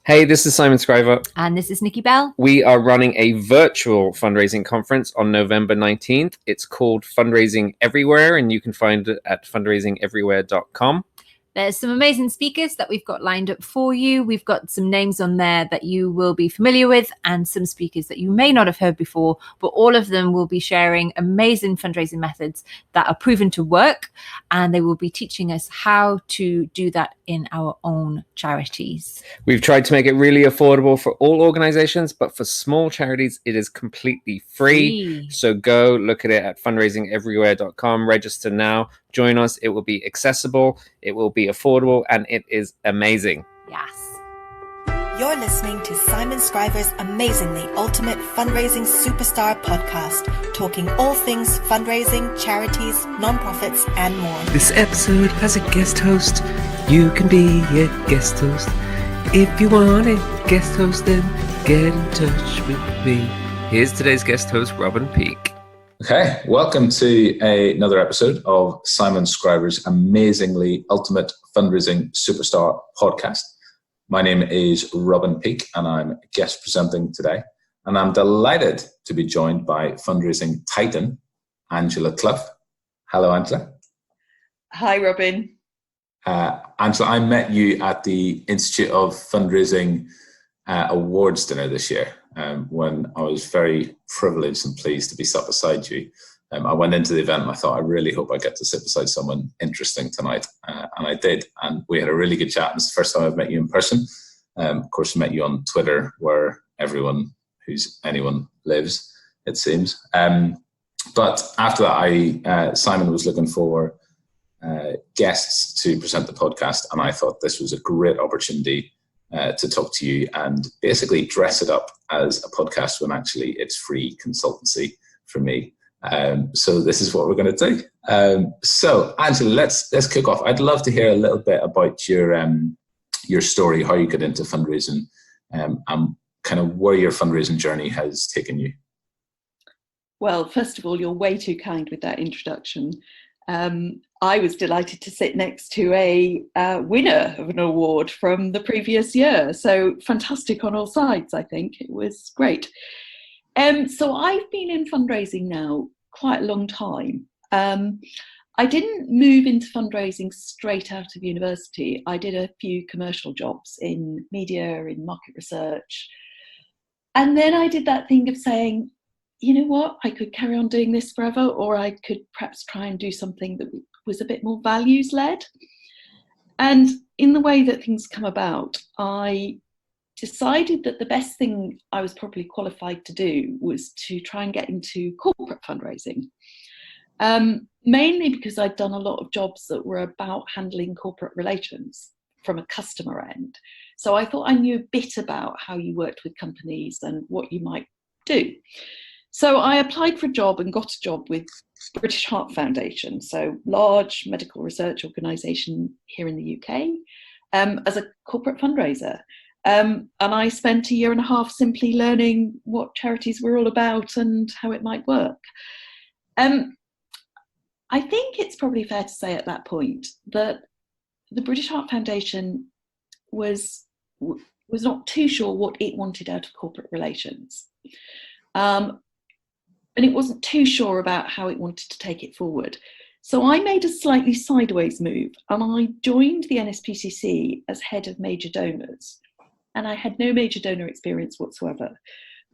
Hey, this is Simon Scriver. And this is Nikki Bell. We are running a virtual fundraising conference on November 19th. It's called Fundraising Everywhere, and you can find it at fundraisingeverywhere.com. There's some amazing speakers that we've got lined up for you. We've got some names on there that you will be familiar with and some speakers that you may not have heard before, but all of them will be sharing amazing fundraising methods that are proven to work, and they will be teaching us how to do that in our own charities. We've tried to make it really affordable for all organizations, but for small charities, it is completely free. So go look at it at fundraisingeverywhere.com, register now, join us. It will be accessible, it will be affordable, and it is amazing. Yes. You're listening to Simon Scriver's Amazingly Ultimate Fundraising Superstar podcast, talking all things fundraising, charities, non-profits, and more. This episode has a guest host. You can be a guest host. If you want a guest host, then get in touch with me. Here's today's guest host, Robin Peake. Okay, welcome to another episode of Simon Scriver's Amazingly Ultimate Fundraising Superstar podcast. My name is Robin Peake, and I'm guest presenting today. And I'm delighted to be joined by fundraising titan, Angela Cluff. Hello, Angela. Hi, Robin. Angela, I met you at the Institute of Fundraising Awards dinner this year when I was very privileged and pleased to be sat beside you. I went into the event and I thought, I really hope I get to sit beside someone interesting tonight. And I did. And we had a really good chat. It's the first time I've met you in person. Of course, I met you on Twitter, where anyone lives, it seems. But after that, Simon was looking for guests to present the podcast. And I thought this was a great opportunity to talk to you and basically dress it up as a podcast when actually it's free consultancy for me. So this is what we're going to do. So Angela, let's kick off. I'd love to hear a little bit about your story, how you got into fundraising, and kind of where your fundraising journey has taken you. Well, first of all, you're way too kind with that introduction. I was delighted to sit next to a winner of an award from the previous year. So fantastic on all sides, I think. It was great. So I've been in fundraising now quite a long time. I didn't move into fundraising straight out of university. I did a few commercial jobs in media, in market research. And then I did that thing of saying, you know what, I could carry on doing this forever, or I could perhaps try and do something that was a bit more values-led. And in the way that things come about, I decided that the best thing I was probably qualified to do was to try and get into corporate fundraising. Mainly because I'd done a lot of jobs that were about handling corporate relations from a customer end. So I thought I knew a bit about how you worked with companies and what you might do. So I applied for a job and got a job with British Heart Foundation, so large medical research organisation here in the UK, as a corporate fundraiser. And I spent a year and a half simply learning what charities were all about and how it might work. I think it's probably fair to say at that point that the British Heart Foundation was not too sure what it wanted out of corporate relations. And it wasn't too sure about how it wanted to take it forward. So I made a slightly sideways move and I joined the NSPCC as head of major donors. And I had no major donor experience whatsoever.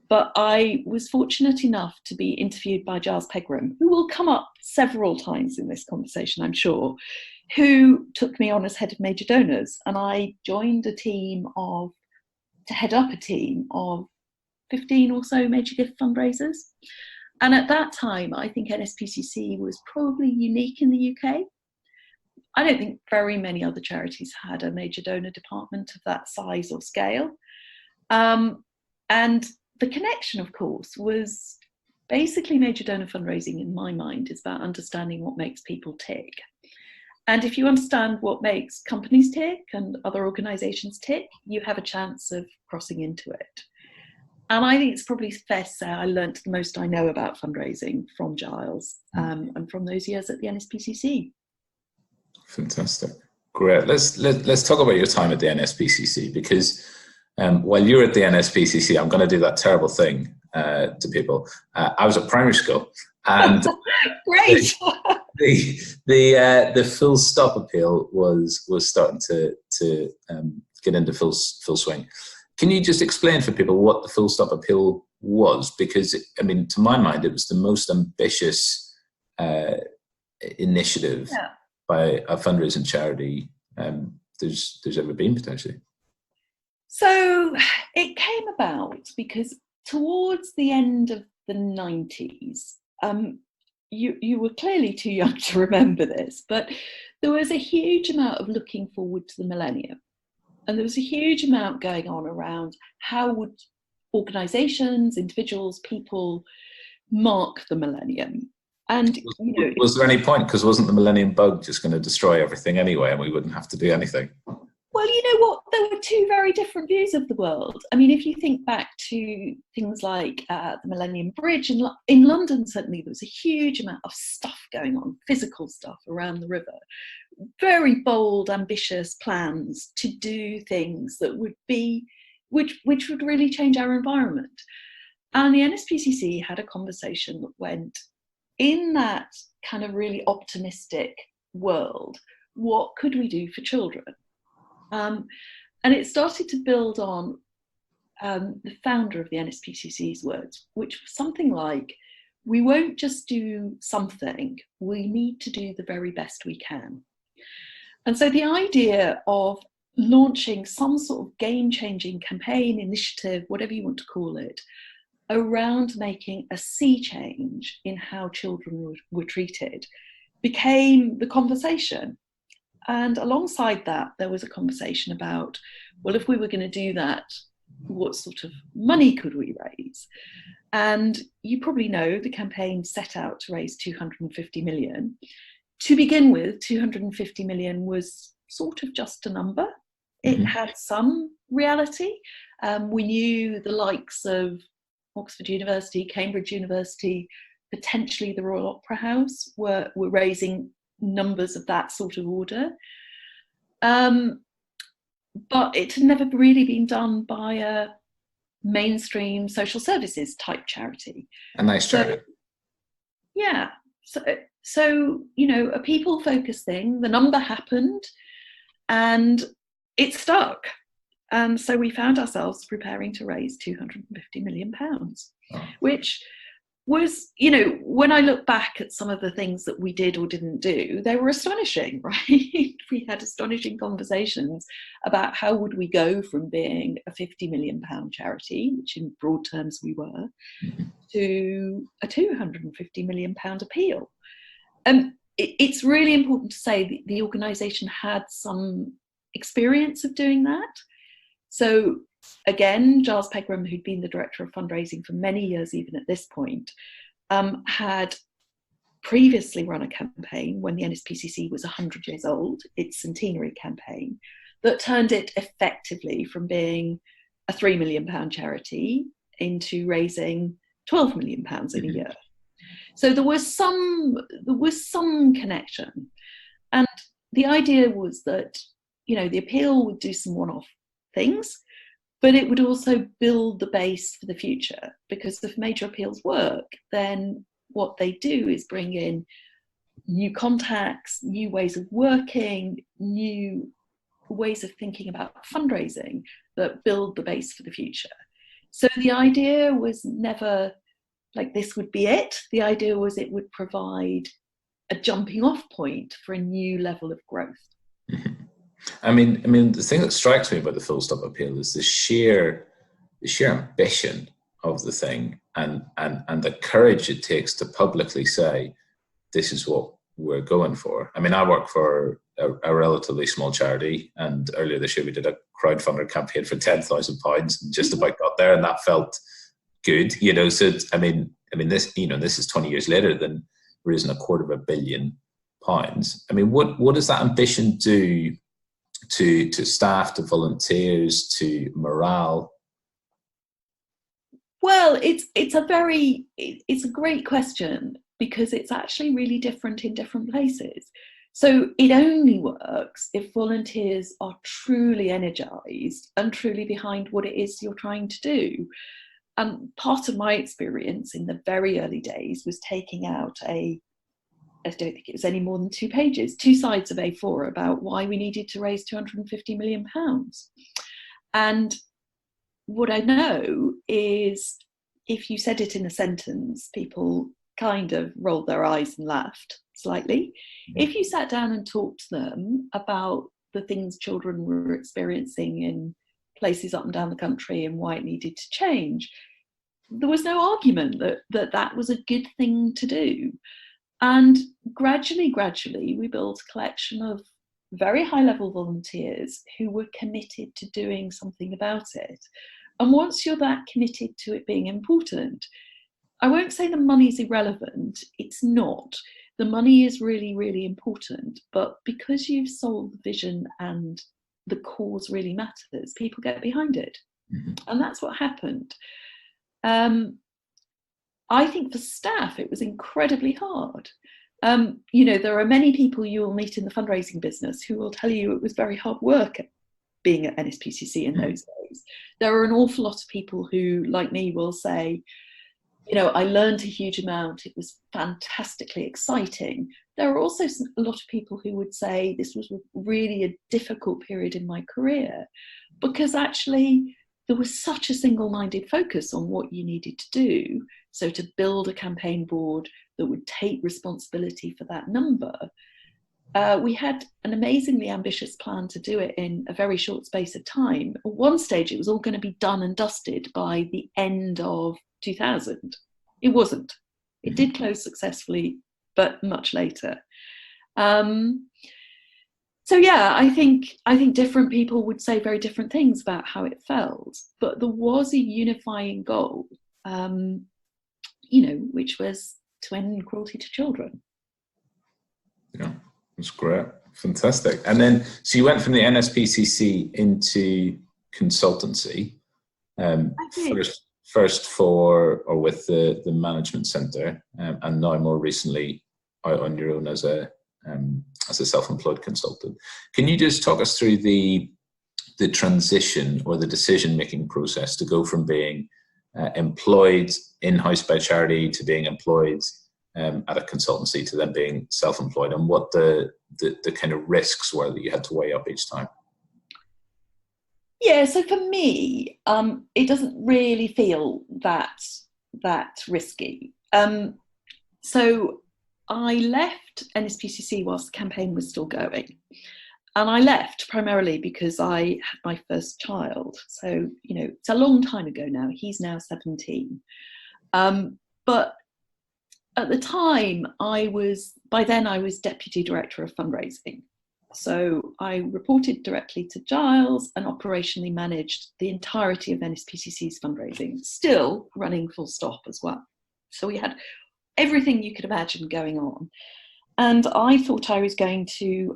But I was fortunate enough to be interviewed by Giles Pegram, who will come up several times in this conversation, I'm sure, who took me on as head of major donors. And I joined to head up a team of 15 or so major gift fundraisers. And at that time, I think NSPCC was probably unique in the UK. I don't think very many other charities had a major donor department of that size or scale. And the connection, of course, was basically major donor fundraising, in my mind, is about understanding what makes people tick. And if you understand what makes companies tick and other organisations tick, you have a chance of crossing into it. And I think it's probably fair to say I learnt the most I know about fundraising from Giles and from those years at the NSPCC. Fantastic. Great. Let's talk about your time at the NSPCC, because While you were at the NSPCC, I'm going to do that terrible thing to people. I was at primary school, and great. the full stop appeal was starting to get into full swing. Can you just explain for people what the full stop appeal was? Because I mean, to my mind, it was the most ambitious initiative by a fundraising charity there's ever been, potentially. So it came about because towards the end of the 90s, you were clearly too young to remember this, but there was a huge amount of looking forward to the millennium. And there was a huge amount going on around how would organisations, individuals, people mark the millennium. And was there any point? Because wasn't the millennium bug just going to destroy everything anyway, and we wouldn't have to do anything? Well, you know what? There were two very different views of the world. I mean, if you think back to things like the Millennium Bridge in London, certainly there was a huge amount of stuff going on, physical stuff around the river. Very bold, ambitious plans to do things that would be, which would really change our environment. And the NSPCC had a conversation that went, in that kind of really optimistic world, what could we do for children? And it started to build on the founder of the NSPCC's words, which was something like, we won't just do something, we need to do the very best we can. And so the idea of launching some sort of game-changing campaign, initiative, whatever you want to call it, around making a sea change in how children were treated became the conversation. And alongside that, there was a conversation about, well, if we were going to do that, what sort of money could we raise? And you probably know the campaign set out to raise 250 million. To begin with, 250 million was sort of just a number. It had some reality. We knew the likes of Oxford University, Cambridge University, potentially the Royal Opera House were raising numbers of that sort of order. But it had never really been done by a mainstream social services type charity. A nice charity. Yeah. So, you know, a people-focused thing, the number happened and it stuck. And so we found ourselves preparing to raise £250 million, which was, you know, when I look back at some of the things that we did or didn't do, they were astonishing, right? We had astonishing conversations about how would we go from being a £50 million charity, which in broad terms we were, to a £250 million appeal. It's really important to say that the organisation had some experience of doing that. So again, Giles Pegram, who'd been the director of fundraising for many years, even at this point, had previously run a campaign when the NSPCC was 100 years old, its centenary campaign, that turned it effectively from being a £3 million charity into raising £12 million in a year. So there was some connection. And the idea was that, you know, the appeal would do some one-off things, but it would also build the base for the future, because if major appeals work, then what they do is bring in new contacts, new ways of working, new ways of thinking about fundraising that build the base for the future. So the idea was never like this would be it. The idea was it would provide a jumping off point for a new level of growth. I mean, the thing that strikes me about the Full Stop appeal is the sheer ambition of the thing, and the courage it takes to publicly say, this is what we're going for. I mean, I work for a relatively small charity, and earlier this year we did a crowdfunder campaign for £10,000 and just about got there, and that felt good, you know. So I mean, this, you know, this is 20 years later than raising £250 million. I mean, what does that ambition do to staff, to volunteers, to morale? Well, it's a great question, because it's actually really different in different places. So it only works if volunteers are truly energised and truly behind what it is you're trying to do. Part of my experience in the very early days was taking out I don't think it was any more than 2 pages, 2 sides of A4 about why we needed to raise £250 million. And what I know is if you said it in a sentence, people kind of rolled their eyes and laughed slightly. If you sat down and talked to them about the things children were experiencing in places up and down the country and why it needed to change, there was no argument that was a good thing to do. And gradually, we built a collection of very high-level volunteers who were committed to doing something about it. And once you're that committed to it being important, I won't say the money's irrelevant. It's not. The money is really, really important. But because you've sold the vision and the cause really matters, people get behind it. And that's what happened. I think for staff, it was incredibly hard. There are many people you will meet in the fundraising business who will tell you it was very hard work being at NSPCC in those days. There are an awful lot of people who, like me, will say, I learned a huge amount. It was fantastically exciting. There are also a lot of people who would say this was really a difficult period in my career because actually there was such a single-minded focus on what you needed to do. So to build a campaign board that would take responsibility for that number, we had an amazingly ambitious plan to do it in a very short space of time. At one stage, it was all going to be done and dusted by the end of 2000. It wasn't. It did close successfully, but much later. So yeah, I think different people would say very different things about how it felt, but there was a unifying goal, which was to end cruelty to children. Yeah, that's great, fantastic. And then, so you went from the NSPCC into consultancy, first for or with the management centre, and now more recently out on your own as a self-employed consultant. Can you just talk us through the transition or the decision-making process to go from being employed in-house by charity to being employed at a consultancy to then being self-employed, and what the kind of risks were that you had to weigh up each time? Yeah, so for me, it doesn't really feel that risky. So I left NSPCC whilst the campaign was still going. And I left primarily because I had my first child. So, it's a long time ago now. He's now 17. But at the time, by then I was Deputy Director of Fundraising. So I reported directly to Giles and operationally managed the entirety of NSPCC's fundraising, still running full stop as well. So we had everything you could imagine going on. And I thought I was going to,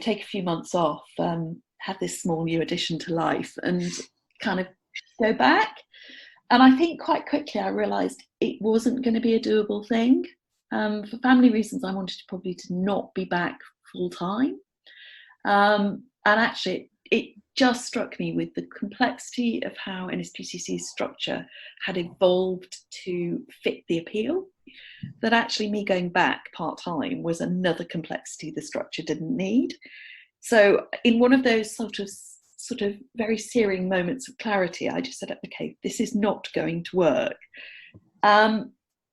take a few months off, have this small new addition to life and kind of go back. And I think quite quickly I realised it wasn't going to be a doable thing. For family reasons, I wanted probably to not be back full time. And actually, it just struck me with the complexity of how NSPCC's structure had evolved to fit the appeal, that actually me going back part-time was another complexity the structure didn't need. So in one of those sort of very searing moments of clarity, I just said, okay, this is not going to work.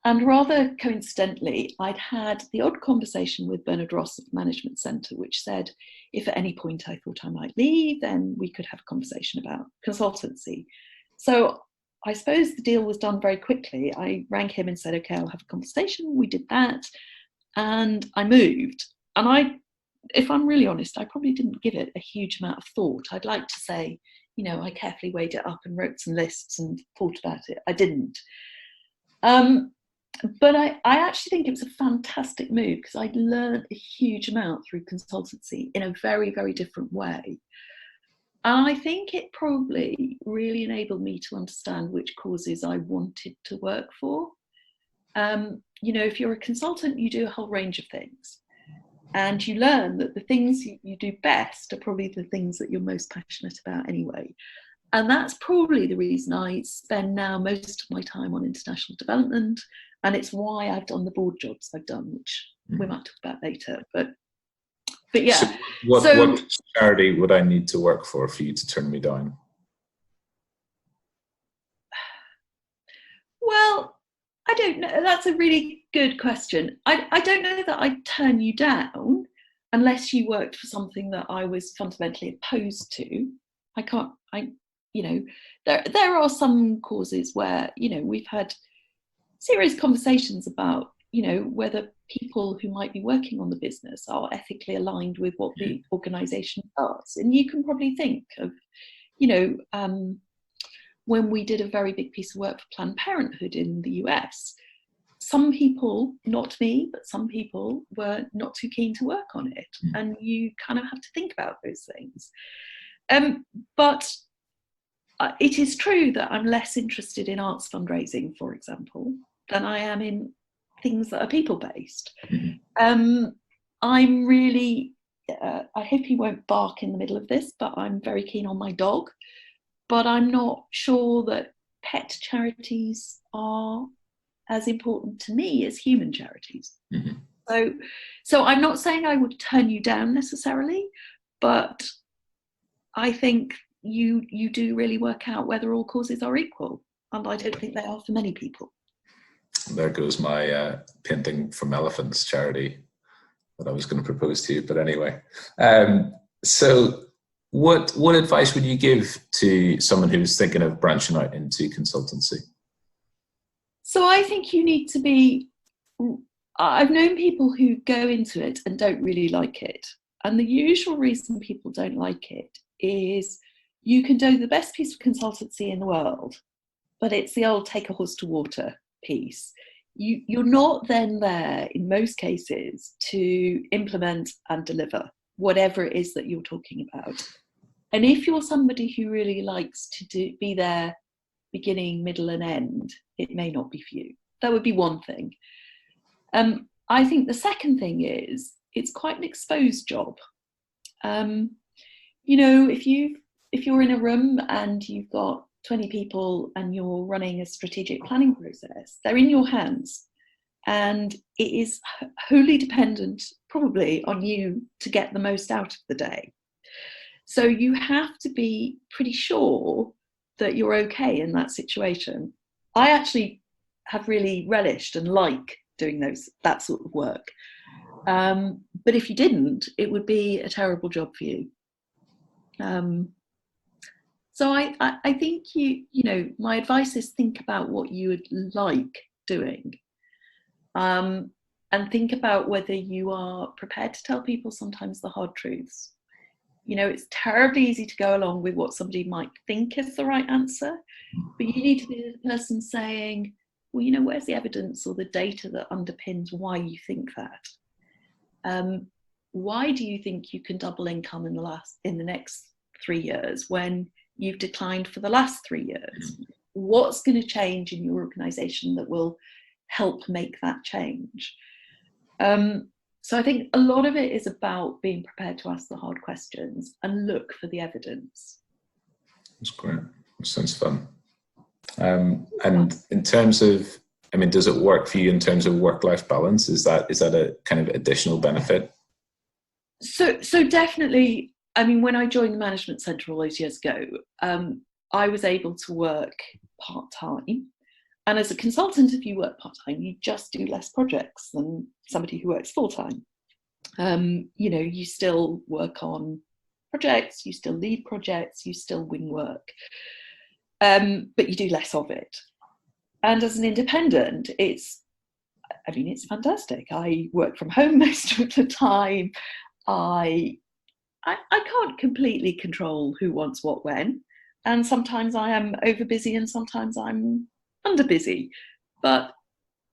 And rather coincidentally, I'd had the odd conversation with Bernard Ross at the Management Centre, which said, if at any point I thought I might leave, then we could have a conversation about consultancy. So I suppose the deal was done very quickly. I rang him and said, okay, I'll have a conversation. We did that. And I moved. And if I'm really honest, I probably didn't give it a huge amount of thought. I'd like to say, I carefully weighed it up and wrote some lists and thought about it. I didn't. But I actually think it was a fantastic move because I'd learned a huge amount through consultancy in a very, very different way. And I think it probably really enabled me to understand which causes I wanted to work for. If you're a consultant, you do a whole range of things. And you learn that the things you do best are probably the things that you're most passionate about anyway. And that's probably the reason I spend now most of my time on international development. And it's why I've done the board jobs I've done, which we might talk about later. But yeah. So what charity would I need to work for you to turn me down? Well, I don't know. That's a really good question. I don't know that I'd turn you down unless you worked for something that I was fundamentally opposed to. There are some causes where, we've had serious conversations about, whether people who might be working on the business are ethically aligned with what the organisation does. And you can probably think of, when we did a very big piece of work for Planned Parenthood in the US, some people, not me, but some people were not too keen to work on it. And you kind of have to think about those things. But it is true that I'm less interested in arts fundraising, for example, than I am in things that are people-based. I'm really, I hope he won't bark in the middle of this, but I'm very keen on my dog. But I'm not sure that pet charities are as important to me as human charities. So I'm not saying I would turn you down necessarily, but I think you do really work out whether all causes are equal, and I don't think they are for many people. There goes my painting from elephants charity that I was going to propose to you, but anyway. So what advice would you give to someone who's thinking of branching out into consultancy? So I think you need to be, I've known people who go into it and don't really like it. And the usual reason people don't like it is you can do the best piece of consultancy in the world, but it's the old take a horse to water piece. You're not then there in most cases to implement and deliver whatever it is that you're talking about. And if you're somebody who really likes to be there beginning, middle and end, it may not be for you. That would be one thing. I think the second thing is it's quite an exposed job. If you're in a room and you've got 20 people and you're running a strategic planning process, they're in your hands. And it is wholly dependent probably on you to get the most out of the day. So you have to be pretty sure that you're okay in that situation. I actually have really relished and like doing that sort of work. But if you didn't, it would be a terrible job for you. So I think my advice is think about what you would like doing. And think about whether you are prepared to tell people sometimes the hard truths. It's terribly easy to go along with what somebody might think is the right answer, but you need to be the person saying, well, where's the evidence or the data that underpins why you think that? Why do you think you can double income in the next 3 years when you've declined for the last 3 years? What's going to change in your organisation that will help make that change? So I think a lot of it is about being prepared to ask the hard questions and look for the evidence. That's great. That sounds fun. And in terms of, does it work for you in terms of work-life balance? Is that a kind of additional benefit? So definitely. When I joined the management centre all those years ago, I was able to work part-time. And as a consultant, if you work part-time, you just do less projects than somebody who works full-time. You still work on projects, you still lead projects, you still win work, but you do less of it. And as an independent, it's fantastic. I work from home most of the time. I can't completely control who wants what when. And sometimes I am over busy and sometimes I'm under busy. But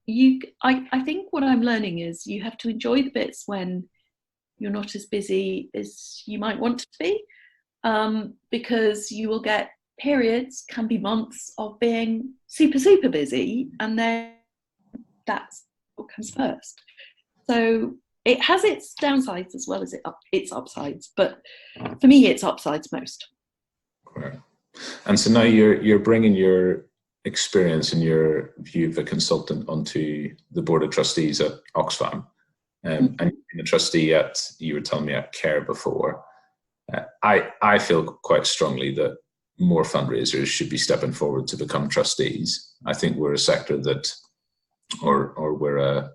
I think what I'm learning is you have to enjoy the bits when you're not as busy as you might want to be, because you will get periods, can be months, of being super, super busy, and then that's what comes first. So it has its downsides as well as its upsides, but for me, it's upsides most. Right. And so now you're bringing your experience and your view of a consultant onto the board of trustees at Oxfam, and you've been a trustee at, you were telling me, at Care before. I feel quite strongly that more fundraisers should be stepping forward to become trustees. I think we're a sector that, or we're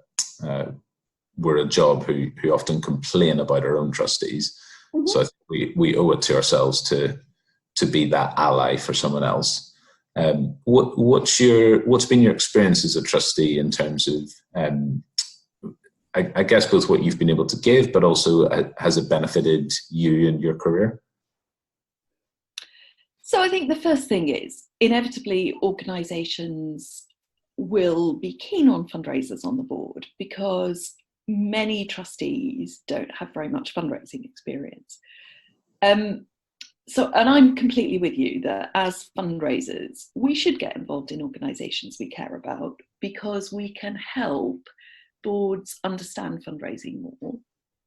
a job who often complain about our own trustees. Mm-hmm. So I think we owe it to ourselves to be that ally for someone else. What's been your experience as a trustee in terms of, I guess, both what you've been able to give, but also has it benefited you in your career? So I think the first thing is, inevitably, organisations will be keen on fundraisers on the board because many trustees don't have very much fundraising experience. And I'm completely with you that as fundraisers, we should get involved in organisations we care about because we can help boards understand fundraising more,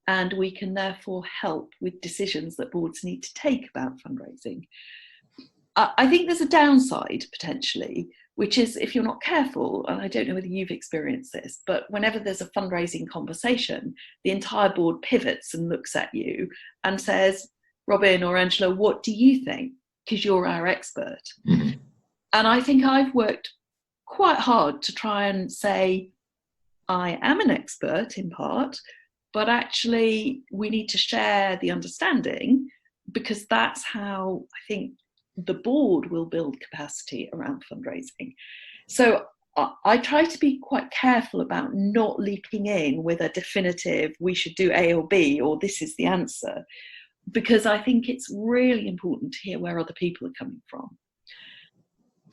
and we can therefore help with decisions that boards need to take about fundraising. I think there's a downside potentially, which is if you're not careful, and I don't know whether you've experienced this, but whenever there's a fundraising conversation, the entire board pivots and looks at you and says, Robin or Angela, what do you think? Because you're our expert. Mm-hmm. And I think I've worked quite hard to try and say, I am an expert in part, but actually we need to share the understanding, because that's how I think the board will build capacity around fundraising. So I try to be quite careful about not leaping in with a definitive, we should do A or B, or this is the answer, because I think it's really important to hear where other people are coming from.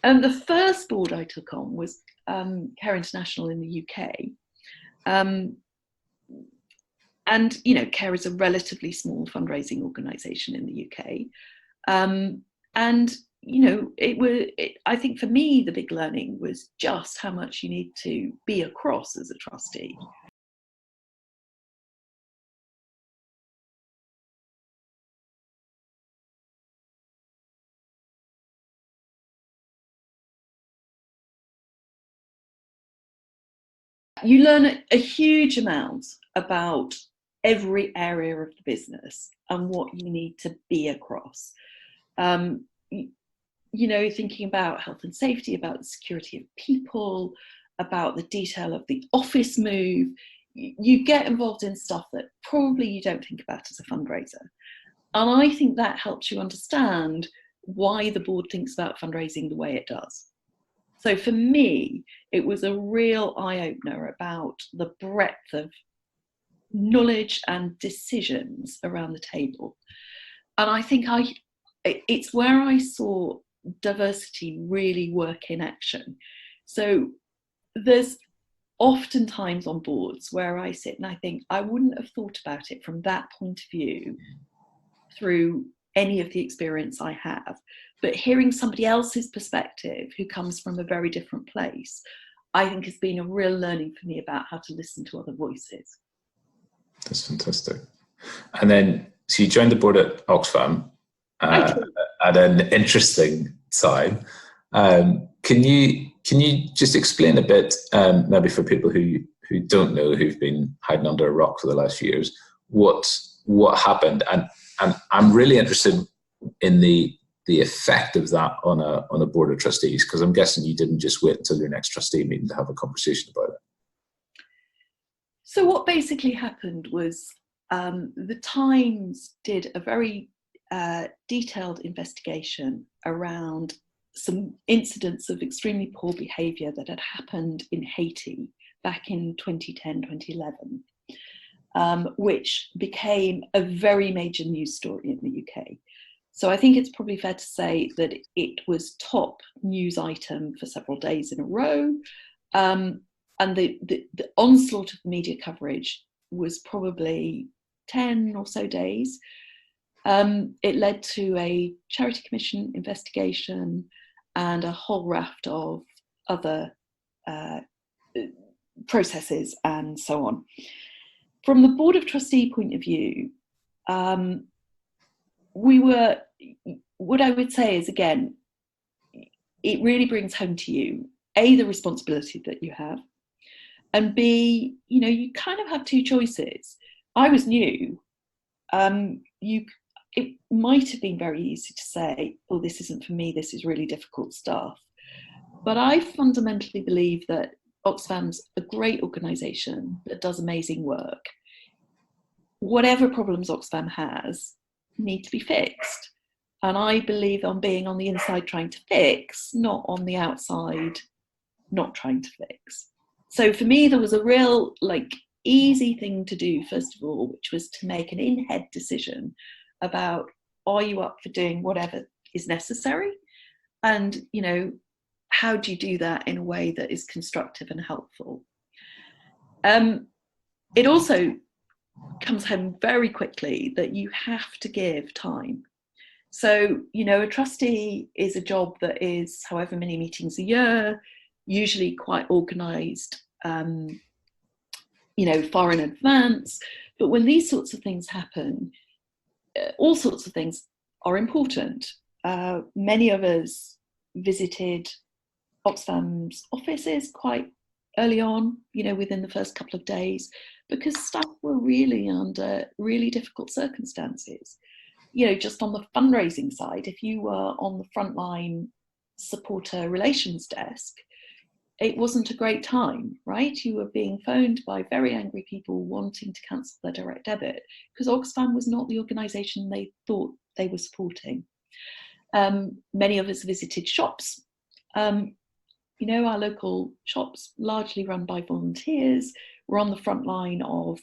And the first board I took on was Care International in the UK. And, you know, Care is a relatively small fundraising organisation in the UK. And, you know, I think for me, the big learning was just how much you need to be across as a trustee. You learn a huge amount about every area of the business and what you need to be across. You know, thinking about health and safety, about the security of people, about the detail of the office move. You get involved in stuff that probably you don't think about as a fundraiser. And I think that helps you understand why the board thinks about fundraising the way it does. So for me, it was a real eye-opener about the breadth of knowledge and decisions around the table. And I think it's where I saw diversity really work in action. So there's often times on boards where I sit and I think I wouldn't have thought about it from that point of view through any of the experience I have, but hearing somebody else's perspective who comes from a very different place, I think has been a real learning for me about how to listen to other voices. That's fantastic. And then, so you joined the board at Oxfam at an interesting time. Can you just explain a bit, maybe for people who don't know, who've been hiding under a rock for the last few years, what happened? And I'm really interested in the effect of that on a board of trustees, because I'm guessing you didn't just wait until your next trustee meeting to have a conversation about it. So what basically happened was the Times did a very detailed investigation around some incidents of extremely poor behaviour that had happened in Haiti back in 2010, 2011, which became a very major news story in the UK. So I think it's probably fair to say that it was top news item for several days in a row. And the onslaught of media coverage was probably 10 or so days. It led to a Charity Commission investigation and a whole raft of other processes and so on. from the Board of Trustee point of view, what I would say is, again, it really brings home to you, A, the responsibility that you have, and B, you kind of have two choices. I was new. It might have been very easy to say, oh, this isn't for me, this is really difficult stuff. But I fundamentally believe that Oxfam's a great organisation that does amazing work. Whatever problems Oxfam has need to be fixed. And I believe on being on the inside trying to fix, not on the outside not trying to fix. So for me, there was a real easy thing to do, first of all, which was to make an in-head decision about, are you up for doing whatever is necessary? And, how do you do that in a way that is constructive and helpful? It also comes home very quickly that you have to give time. So, a trustee is a job that is however many meetings a year, usually quite organised, far in advance. But when these sorts of things happen, all sorts of things are important. Many of us visited Oxfam's offices quite early on, within the first couple of days, because staff were really under really difficult circumstances. Just on the fundraising side, if you were on the frontline supporter relations desk, it wasn't a great time, right? You were being phoned by very angry people wanting to cancel their direct debit because Oxfam was not the organisation they thought they were supporting. Many of us visited shops. Our local shops, largely run by volunteers, were on the front line of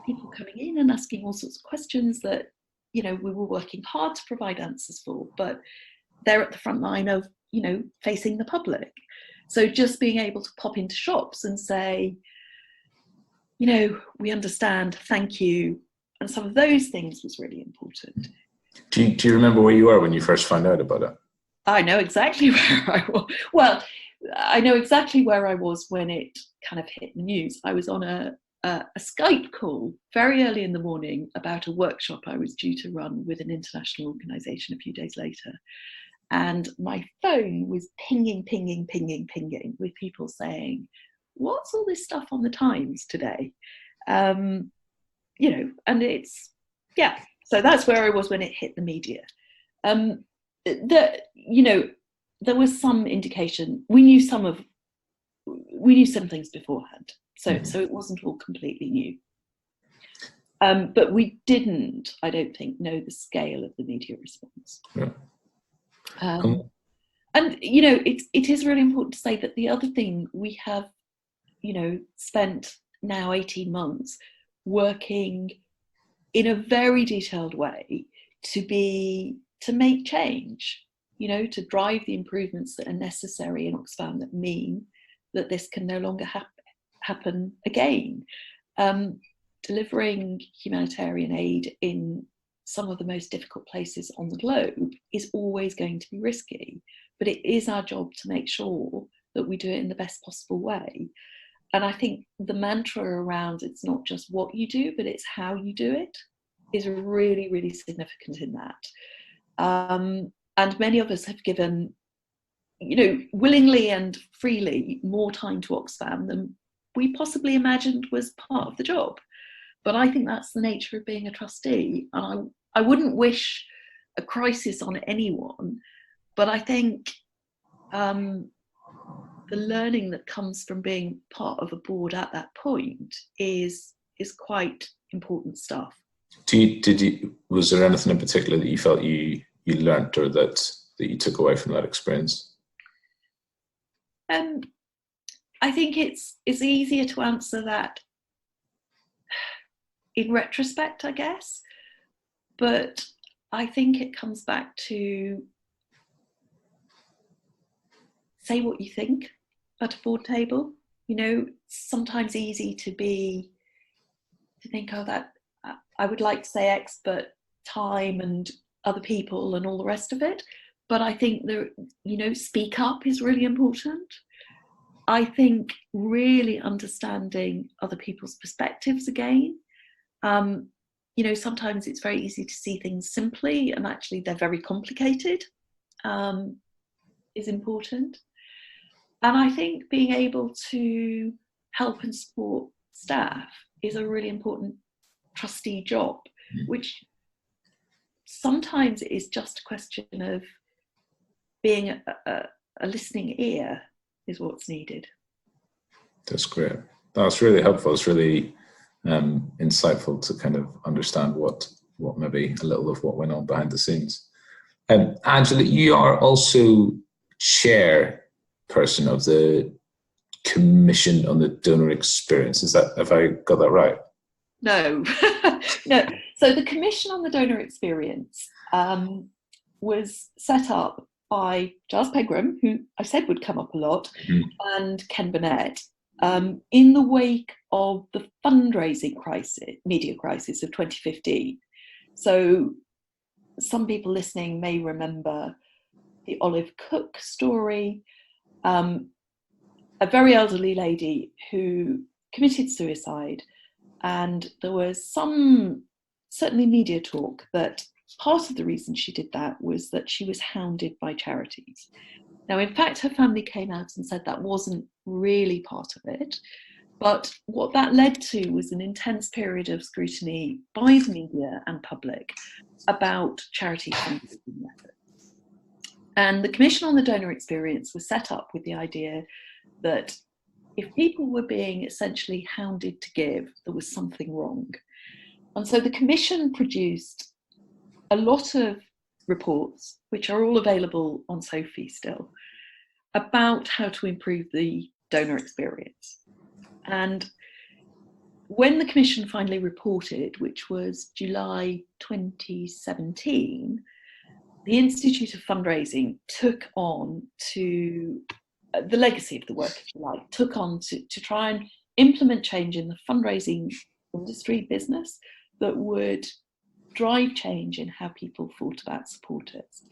people coming in and asking all sorts of questions that, we were working hard to provide answers for, but they're at the front line of, facing the public. So just being able to pop into shops and say, we understand, thank you, and some of those things was really important. Do you remember where you were when you first found out about it? I know exactly where I was. Well, I know exactly where I was when it kind of hit the news. I was on a Skype call very early in the morning about a workshop I was due to run with an international organisation a few days later. And my phone was pinging with people saying, what's all this stuff on the Times today? And it's, so that's where I was when it hit the media. There was some indication. We knew some things beforehand, so it wasn't all completely new. But we didn't, I don't think, know the scale of the media response. Yeah. And it is really important to say that the other thing we have, spent now 18 months working in a very detailed way to make change, to drive the improvements that are necessary in Oxfam that mean that this can no longer happen again. Delivering humanitarian aid in some of the most difficult places on the globe is always going to be risky, but it is our job to make sure that we do it in the best possible way. And I think the mantra around it's not just what you do, but it's how you do it is really, really significant in that. And many of us have given, willingly and freely more time to Oxfam than we possibly imagined was part of the job. But I think that's the nature of being a trustee. And I wouldn't wish a crisis on anyone, but I think the learning that comes from being part of a board at that point is quite important stuff. Was there anything in particular that you felt you learnt or that you took away from that experience? I think it's easier to answer that in retrospect, I guess, but I think it comes back to say what you think at a board table. Sometimes easy to think, oh, that I would like to say X, but time and other people and all the rest of it. But I think speak up is really important. I think really understanding other people's perspectives again. Sometimes it's very easy to see things simply, and actually they're very complicated, is important. And I think being able to help and support staff is a really important trustee job, which sometimes is just a question of being a listening ear is what's needed. That's great. That's really helpful. It's really insightful to kind of understand what maybe a little of what went on behind the scenes. Angela, you are also chairperson of the Commission on the Donor Experience. Have I got that right? No, no. So the Commission on the Donor Experience was set up by Giles Pegram, who I said would come up a lot, and Ken Burnett, in the wake of the fundraising media crisis of 2015. So some people listening may remember the Olive Cook story, a very elderly lady who committed suicide. And there was certainly media talk that part of the reason she did that was that she was hounded by charities. Now, in fact, her family came out and said that wasn't really part of it. But what that led to was an intense period of scrutiny by the media and public about charity fundraising methods. And the Commission on the Donor Experience was set up with the idea that if people were being essentially hounded to give, there was something wrong. And so the Commission produced a lot of reports, which are all available on Sophie still, about how to improve the donor experience. And when the Commission finally reported, which was July 2017, the Institute of Fundraising took on to the legacy of the work, if you like, took on to try and implement change in the fundraising industry business that would drive change in how people thought about supporters.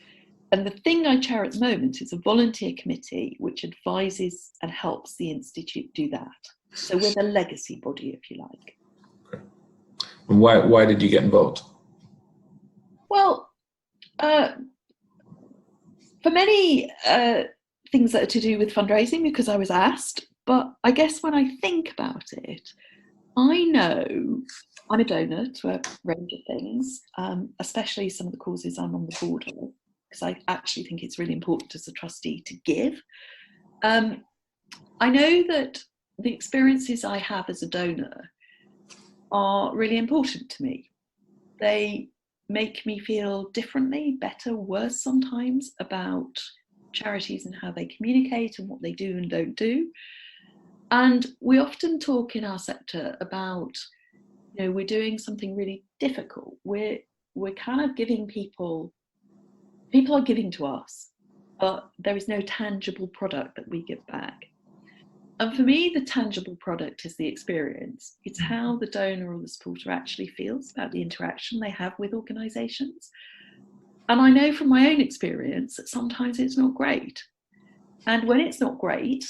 And the thing I chair at the moment is a volunteer committee which advises and helps the Institute do that. So we're the legacy body, if you like. Okay. And why did you get involved? Well, for many things that are to do with fundraising, because I was asked, but I guess when I think about it, I know I'm a donor to a range of things, especially some of the causes I'm on the board of, because I actually think it's really important as a trustee to give. I know that the experiences I have as a donor are really important to me. They make me feel differently, better, worse sometimes about charities and how they communicate and what they do and don't do. And we often talk in our sector about, we're doing something really difficult. We're kind of giving people are giving to us, but there is no tangible product that we give back. And for me, the tangible product is the experience. It's how the donor or the supporter actually feels about the interaction they have with organisations. And I know from my own experience that sometimes it's not great. And when it's not great,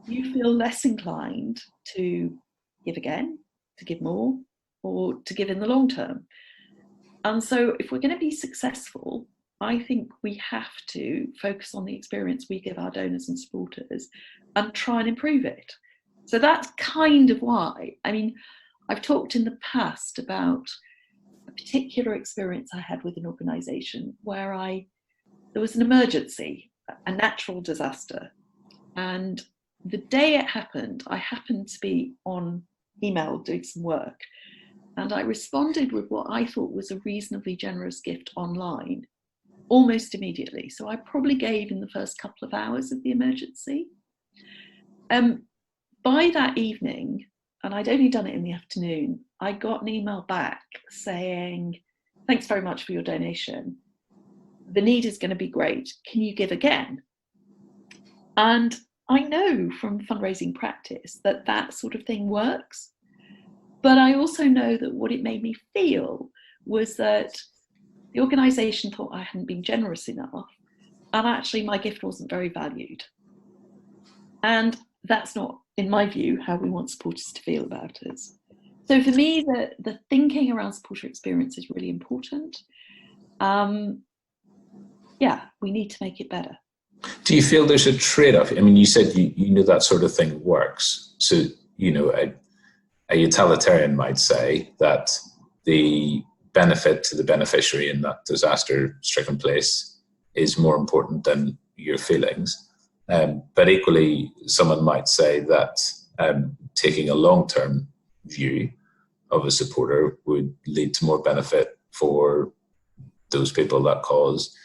you feel less inclined to give again, to give more, or to give in the long term. And so if we're going to be successful, I think we have to focus on the experience we give our donors and supporters and try and improve it. So that's kind of why. I mean, I've talked in the past about a particular experience I had with an organisation where there was an emergency, a natural disaster. And the day it happened, I happened to be on email doing some work. And I responded with what I thought was a reasonably generous gift online almost immediately. So I probably gave in the first couple of hours of the emergency. By that evening, and I'd only done it in the afternoon, I got an email back saying, thanks very much for your donation. The need is going to be great. Can you give again? And I know from fundraising practice that that sort of thing works. But I also know that what it made me feel was that the organisation thought I hadn't been generous enough, and actually my gift wasn't very valued. And that's not, in my view, how we want supporters to feel about us. So for me, the thinking around supporter experience is really important. We need to make it better. Do you feel there's a trade-off? I mean, you said you know that sort of thing works. So, a utilitarian might say that the benefit to the beneficiary in that disaster-stricken place is more important than your feelings. But equally, someone might say that taking a long-term view of a supporter would lead to more benefit for those people, that cause.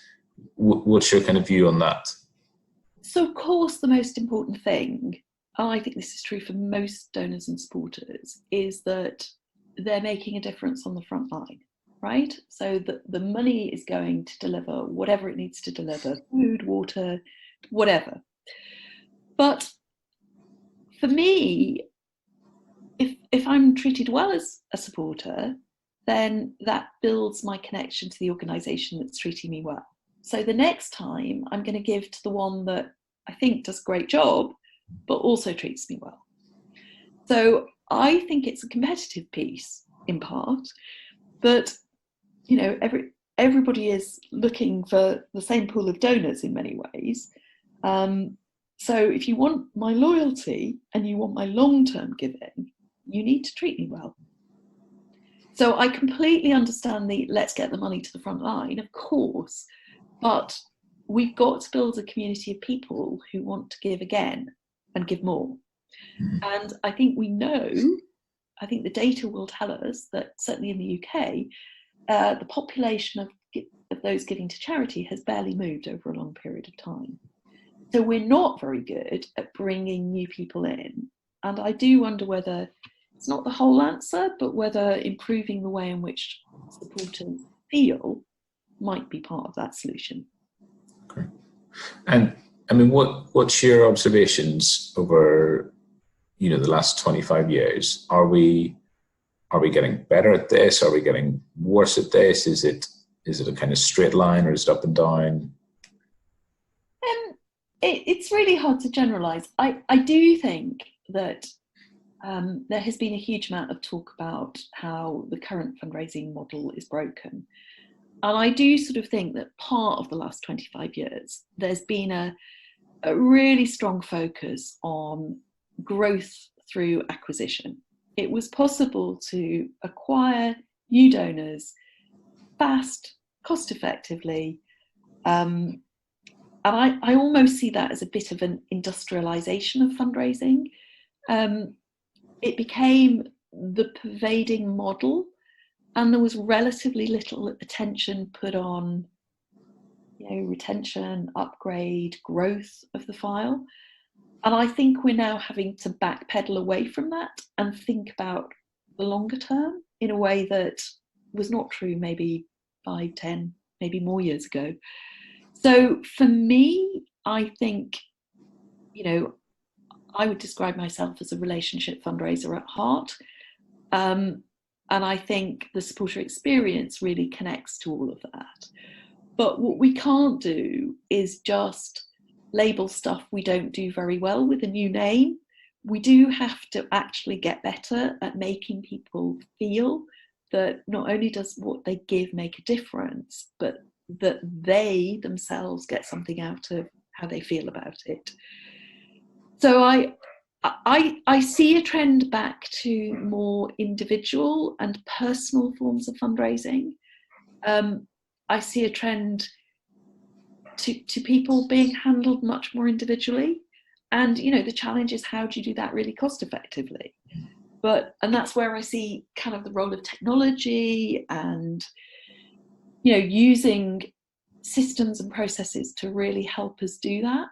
What's your kind of view on that? So, of course, the most important thing, and I think this is true for most donors and supporters, is that they're making a difference on the front line, right? So that the money is going to deliver whatever it needs to deliver, food, water, whatever. But for me, if I'm treated well as a supporter, then that builds my connection to the organisation that's treating me well. So the next time I'm going to give to the one that I think does a great job, but also treats me well. So I think it's a competitive piece in part, but everybody is looking for the same pool of donors in many ways. So if you want my loyalty and you want my long-term giving, you need to treat me well. So I completely understand the let's get the money to the front line, of course, but we've got to build a community of people who want to give again and give more. And I think I think the data will tell us that certainly in the UK, the population of those giving to charity has barely moved over a long period of time. So we're not very good at bringing new people in. And I do wonder whether it's not the whole answer, but whether improving the way in which supporters feel might be part of that solution. Okay. And I mean, what's your observations over, the last 25 years? Are we getting better at this? Are we getting worse at this? Is it a kind of straight line, or is it up and down? It's really hard to generalize. I do think that there has been a huge amount of talk about how the current fundraising model is broken. And I do sort of think that part of the last 25 years, there's been a really strong focus on growth through acquisition. It was possible to acquire new donors fast, cost effectively. And I almost see that as a bit of an industrialization of fundraising. It became the pervading model, and there was relatively little attention put on, retention, upgrade, growth of the file. And I think we're now having to backpedal away from that and think about the longer term in a way that was not true maybe 5, 10, maybe more years ago. So for me, I think, I would describe myself as a relationship fundraiser at heart. And I think the supporter experience really connects to all of that. But what we can't do is just label stuff we don't do very well with a new name. We do have to actually get better at making people feel that not only does what they give make a difference, but that they themselves get something out of how they feel about it. So I see a trend back to more individual and personal forms of fundraising. I see a trend to people being handled much more individually. And, the challenge is, how do you do that really cost effectively? And that's where I see kind of the role of technology and, using systems and processes to really help us do that.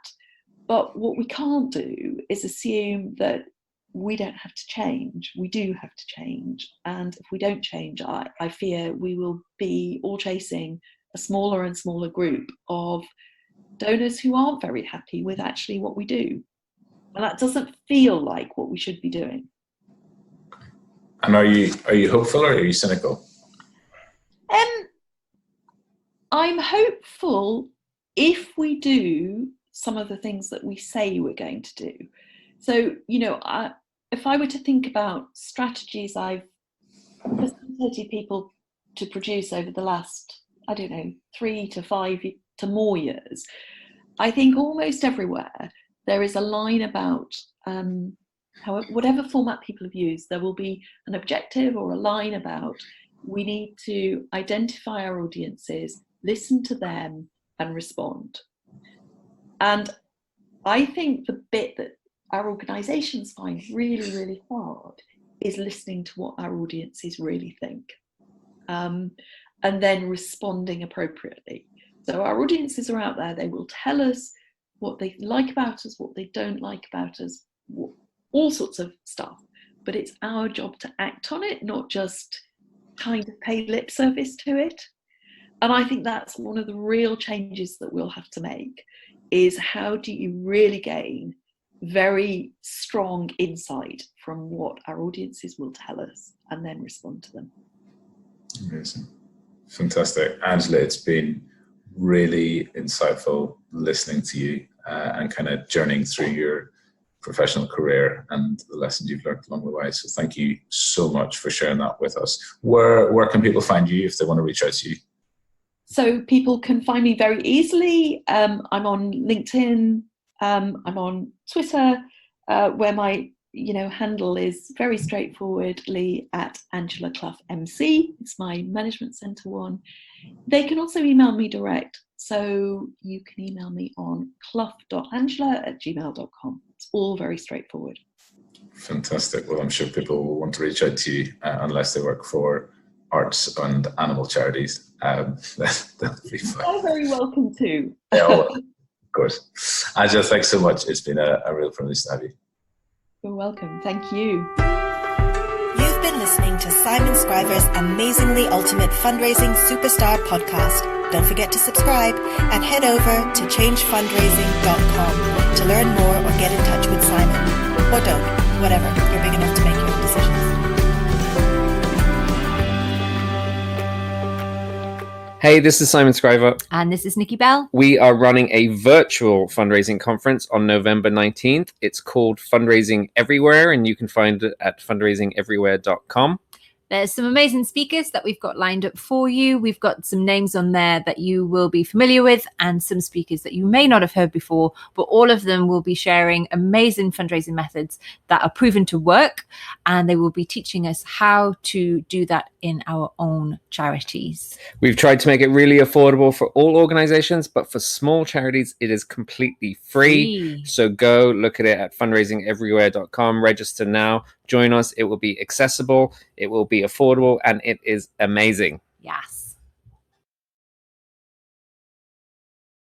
But what we can't do is assume that we don't have to change. We do have to change. And if we don't change, I fear we will be all chasing a smaller and smaller group of donors who aren't very happy with actually what we do. And that doesn't feel like what we should be doing. And are you hopeful, or are you cynical? I'm hopeful if we do some of the things that we say we're going to do. So, if I were to think about strategies I've facilitated people to produce over the last, 3 to 5 to more years, I think almost everywhere there is a line about, whatever format people have used, there will be an objective or a line about, we need to identify our audiences, listen to them, and respond. And I think the bit that our organisations find really, really hard is listening to what our audiences really think, and then responding appropriately. So our audiences are out there, they will tell us what they like about us, what they don't like about us, all sorts of stuff. But it's our job to act on it, not just kind of pay lip service to it. And I think that's one of the real changes that we'll have to make, is how do you really gain very strong insight from what our audiences will tell us and then respond to them. Amazing. Fantastic. Angela, it's been really insightful listening to you and kind of journeying through your professional career and the lessons you've learned along the way. So thank you so much for sharing that with us. Where can people find you if they want to reach out to you? So people can find me very easily. I'm on LinkedIn. I'm on Twitter, where my handle is very straightforwardly at Angela Cluff MC. It's my management centre one. They can also email me direct. So you can email me on cluff.angela@gmail.com. It's all very straightforward. Fantastic. Well, I'm sure people will want to reach out to you unless they work for arts and animal charities. That'll be fine. You're very welcome too. Yeah, well, of course. Angela, thanks so much. It's been a real privilege to have you. You're welcome. Thank you. You've been listening to Simon Scriver's Amazingly Ultimate Fundraising Superstar podcast. Don't forget to subscribe and head over to changefundraising.com to learn more or get in touch with Simon. Or don't. Whatever. You're big enough to make your own decisions. Hey, this is Simon Scriver. And this is Nikki Bell. We are running a virtual fundraising conference on November 19th. It's called Fundraising Everywhere, and you can find it at fundraisingeverywhere.com. There's some amazing speakers that we've got lined up for you. We've got some names on there that you will be familiar with and some speakers that you may not have heard before, but all of them will be sharing amazing fundraising methods that are proven to work, and they will be teaching us how to do that in our own charities. We've tried to make it really affordable for all organizations, but for small charities, it is completely free. So go look at it at fundraisingeverywhere.com, register now, join us. It will be accessible, it will be affordable, and it is amazing. Yes.